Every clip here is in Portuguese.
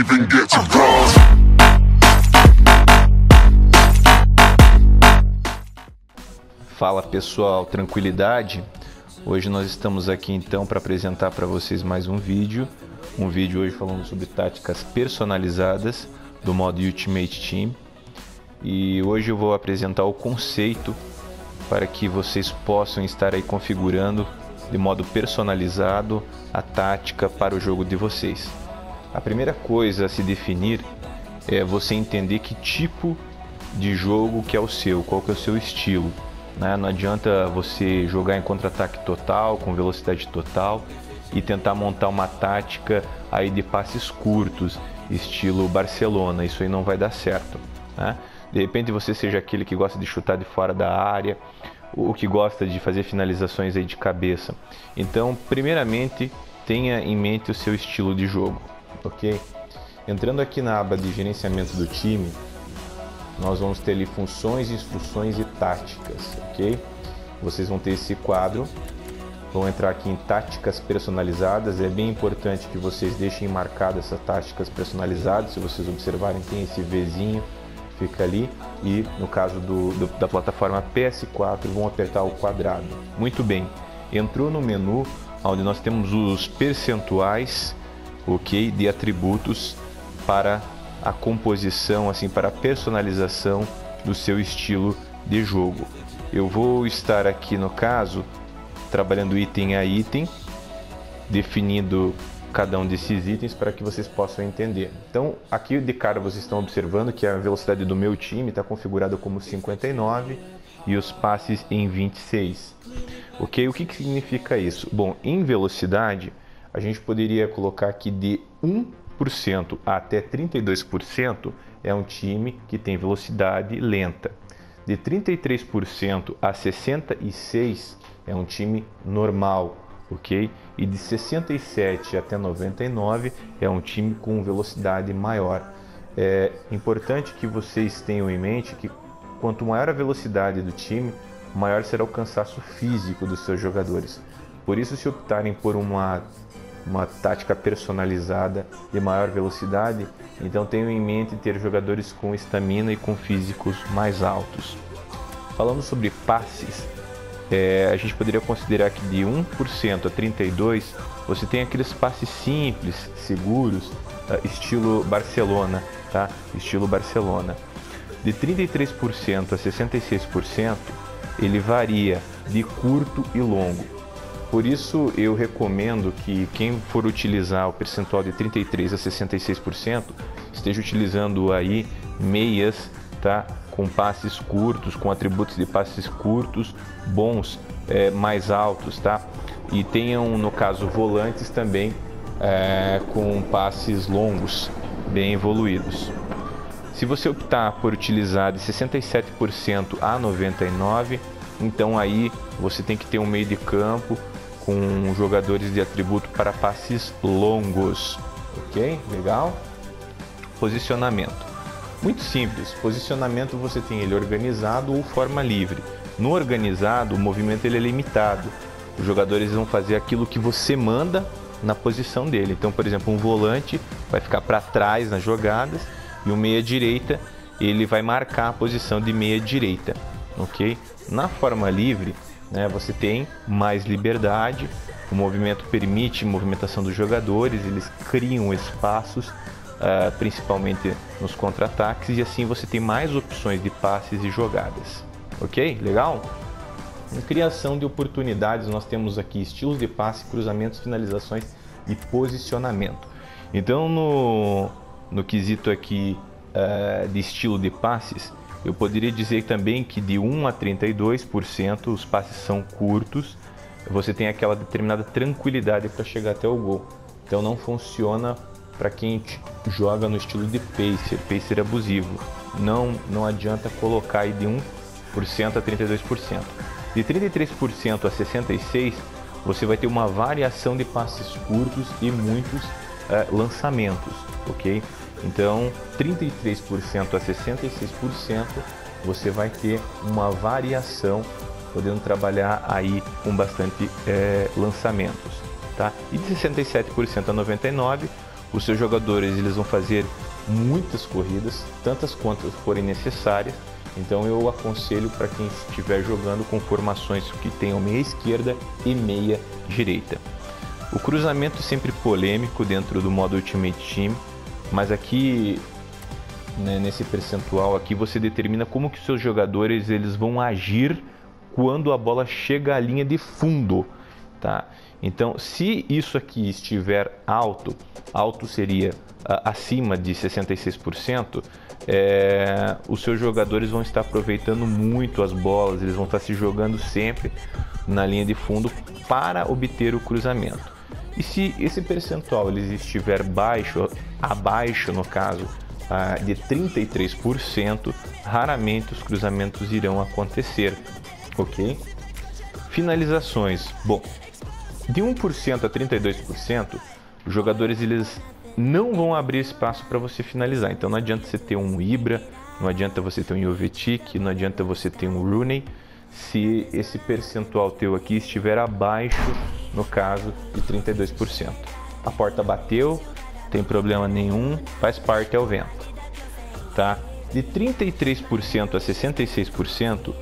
even get to cross. Fala pessoal, tranquilidade? Hoje nós estamos aqui então para apresentar para vocês mais um vídeo hoje falando sobre táticas personalizadas do modo Ultimate Team. E hoje eu vou apresentar o conceito para que vocês possam estar aí configurando de modo personalizado a tática para o jogo de vocês. A primeira coisa a se definir é você entender que tipo de jogo que é o seu, qual que é o seu estilo, né? Não adianta você jogar em contra-ataque total, com velocidade total e tentar montar uma tática aí de passes curtos, estilo Barcelona. Isso aí não vai dar certo, né? De repente você seja aquele que gosta de chutar de fora da área, ou que gosta de fazer finalizações aí de cabeça. Então, primeiramente, tenha em mente o seu estilo de jogo, ok? Entrando aqui na aba de gerenciamento do time, nós vamos ter ali funções, instruções e táticas, ok? Vocês vão ter esse quadro, vão entrar aqui em táticas personalizadas. É bem importante que vocês deixem marcadas essas táticas personalizadas. Se vocês observarem, tem esse Vzinho, fica ali, e no caso da plataforma PS4 vão apertar o quadrado. Muito bem, entrou no menu onde nós temos os percentuais, ok, de atributos para a composição, assim, para a personalização do seu estilo de jogo. Eu vou estar aqui no caso trabalhando item a item, definindo cada um desses itens para que vocês possam entender. Então aqui de cara vocês estão observando que a velocidade do meu time está configurada como 59 e os passes em 26. Ok? O que significa isso? Bom, em velocidade a gente poderia colocar aqui de 1% até 32% é um time que tem velocidade lenta. De 33% a 66% é um time normal, ok? E de 67 até 99 é um time com velocidade maior. É importante que vocês tenham em mente que quanto maior a velocidade do time, maior será o cansaço físico dos seus jogadores. Por isso, se optarem por uma tática personalizada de maior velocidade, então tenham em mente ter jogadores com estamina e com físicos mais altos. Falando sobre passes, a gente poderia considerar que de 1% a 32% você tem aqueles passes simples, seguros, estilo Barcelona, tá? Estilo Barcelona. De 33% a 66% ele varia de curto e longo. Por isso eu recomendo que quem for utilizar o percentual de 33% a 66% esteja utilizando aí meias, tá? Com passes curtos, com atributos de passes curtos, bons, mais altos, tá? E tenham, no caso, volantes também com passes longos, bem evoluídos. Se você optar por utilizar de 67% a 99%, então aí você tem que ter um meio de campo com jogadores de atributo para passes longos, ok? Legal? Posicionamento. Muito simples, posicionamento você tem ele organizado ou forma livre. No organizado, o movimento ele é limitado. Os jogadores vão fazer aquilo que você manda na posição dele. Então, por exemplo, um volante vai ficar para trás nas jogadas e o meia-direita ele vai marcar a posição de meia-direita, ok? Na forma livre, né, você tem mais liberdade, o movimento permite a movimentação dos jogadores, eles criam espaços, principalmente nos contra-ataques, e assim você tem mais opções de passes e jogadas. Ok? Legal? Na criação de oportunidades, nós temos aqui estilos de passe, cruzamentos, finalizações e posicionamento. Então, no quesito aqui de estilo de passes, eu poderia dizer também que de 1 a 32% os passes são curtos, você tem aquela determinada tranquilidade para chegar até o gol. Então não funciona para quem joga no estilo de pacer abusivo. Não adianta colocar aí de 1% a 32%. De 33% a 66%, você vai ter uma variação de passes curtos e muitos lançamentos, ok? Então, 33% a 66%, você vai ter uma variação, podendo trabalhar aí com bastante lançamentos, tá? E de 67% a 99%, Os seus jogadores eles vão fazer muitas corridas, tantas quantas forem necessárias. Então eu aconselho para quem estiver jogando com formações que tenham meia esquerda e meia direita. O cruzamento é sempre polêmico dentro do modo Ultimate Team, mas aqui, né, nesse percentual aqui, você determina como que os seus jogadores eles vão agir quando a bola chega à linha de fundo, tá? Então, se isso aqui estiver alto seria acima de 66%, os seus jogadores vão estar aproveitando muito as bolas, eles vão estar se jogando sempre na linha de fundo para obter o cruzamento. E se esse percentual ele estiver abaixo no caso de 33%, raramente os cruzamentos irão acontecer, ok? Finalizações, bom, de 1% a 32%, os jogadores eles não vão abrir espaço para você finalizar. Então não adianta você ter um Ibra, não adianta você ter um Jovetic, não adianta você ter um Rooney, se esse percentual teu aqui estiver abaixo, no caso, de 32%. A porta bateu, tem problema nenhum, faz parte ao vento, tá? De 33% a 66%,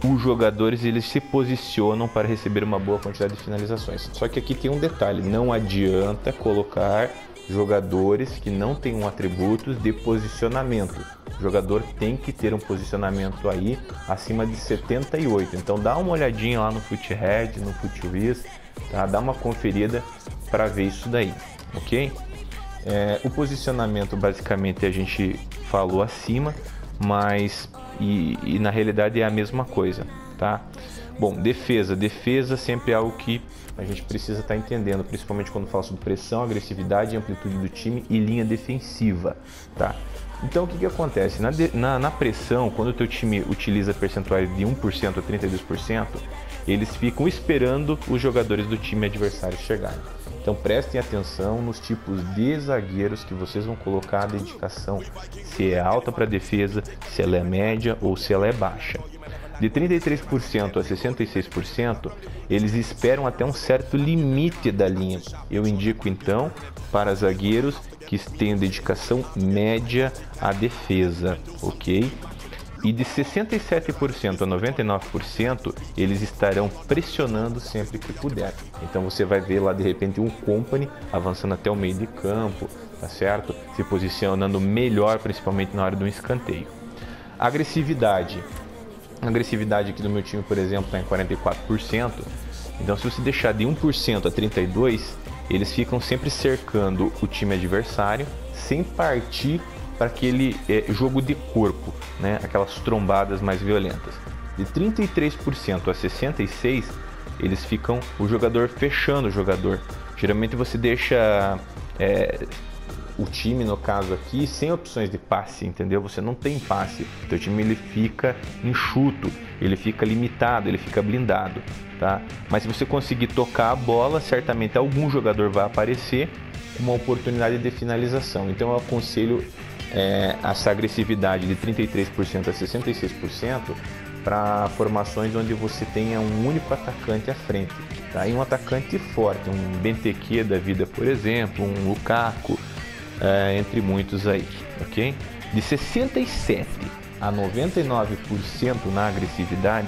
os jogadores eles se posicionam para receber uma boa quantidade de finalizações. Só que aqui tem um detalhe, não adianta colocar jogadores que não tenham atributos de posicionamento. O jogador tem que ter um posicionamento aí acima de 78. Então dá uma olhadinha lá no FUTRED, no FUTWIZ, tá? Dá uma conferida para ver isso daí, ok? O posicionamento basicamente a gente falou acima, mas e na realidade é a mesma coisa, tá? Bom, defesa sempre é algo que a gente precisa estar entendendo, principalmente quando fala sobre pressão, agressividade, amplitude do time e linha defensiva, tá? Então o que acontece? Na pressão, quando o teu time utiliza percentuais de 1% a 32%, eles ficam esperando os jogadores do time adversário chegarem. Então prestem atenção nos tipos de zagueiros que vocês vão colocar a dedicação, se é alta para defesa, se ela é média ou se ela é baixa. De 33% a 66%, eles esperam até um certo limite da linha. Eu indico então para zagueiros que tenham dedicação média à defesa, ok? E de 67% a 99%, eles estarão pressionando sempre que puder. Então você vai ver lá de repente um Company avançando até o meio de campo, tá certo? Se posicionando melhor, principalmente na hora do escanteio. Agressividade. A agressividade aqui do meu time, por exemplo, está em 44%. Então se você deixar de 1% a 32%, eles ficam sempre cercando o time adversário, sem partir para aquele jogo de corpo, né? Aquelas trombadas mais violentas. De 33% a 66%, eles ficam o jogador fechando o jogador. Geralmente você deixa o time, no caso aqui, sem opções de passe, entendeu? Você não tem passe. O teu time ele fica enxuto, ele fica limitado, ele fica blindado, tá? Mas se você conseguir tocar a bola, certamente algum jogador vai aparecer com uma oportunidade de finalização. Então eu aconselho essa agressividade de 33% a 66% para formações onde você tenha um único atacante à frente, tá? E um atacante forte, um Benteke da vida, por exemplo, um Lukaku, entre muitos aí, ok? De 67% a 99% na agressividade,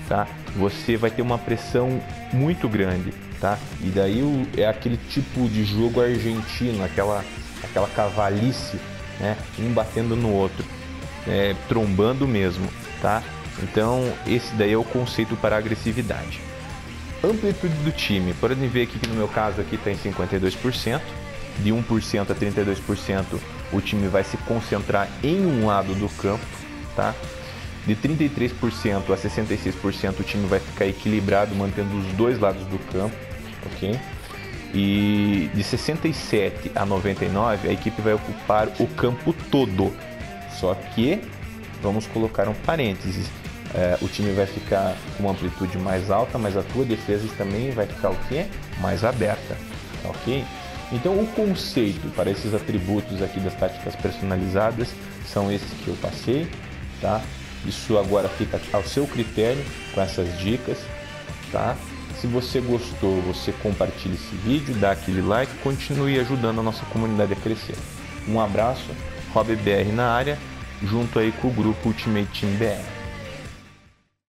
tá? Você vai ter uma pressão muito grande, tá? E daí é aquele tipo de jogo argentino, aquela cavalice, né? Um batendo no outro, trombando mesmo, tá? Então esse daí é o conceito para agressividade. Amplitude do time, podem ver aqui que no meu caso aqui está em 52%, de 1% a 32% o time vai se concentrar em um lado do campo, tá? De 33% a 66% o time vai ficar equilibrado, mantendo os dois lados do campo, ok? E de 67 a 99 a equipe vai ocupar o campo todo. Só que vamos colocar um parênteses, o time vai ficar com uma amplitude mais alta, mas a tua defesa também vai ficar o quê? Mais aberta, ok? Então o conceito para esses atributos aqui das táticas personalizadas são esses que eu passei, tá? Isso agora fica ao seu critério com essas dicas, tá? Se você gostou, você compartilha esse vídeo, dá aquele like, continue ajudando a nossa comunidade a crescer. Um abraço, Rob BR na área, junto aí com o grupo Ultimate Team BR.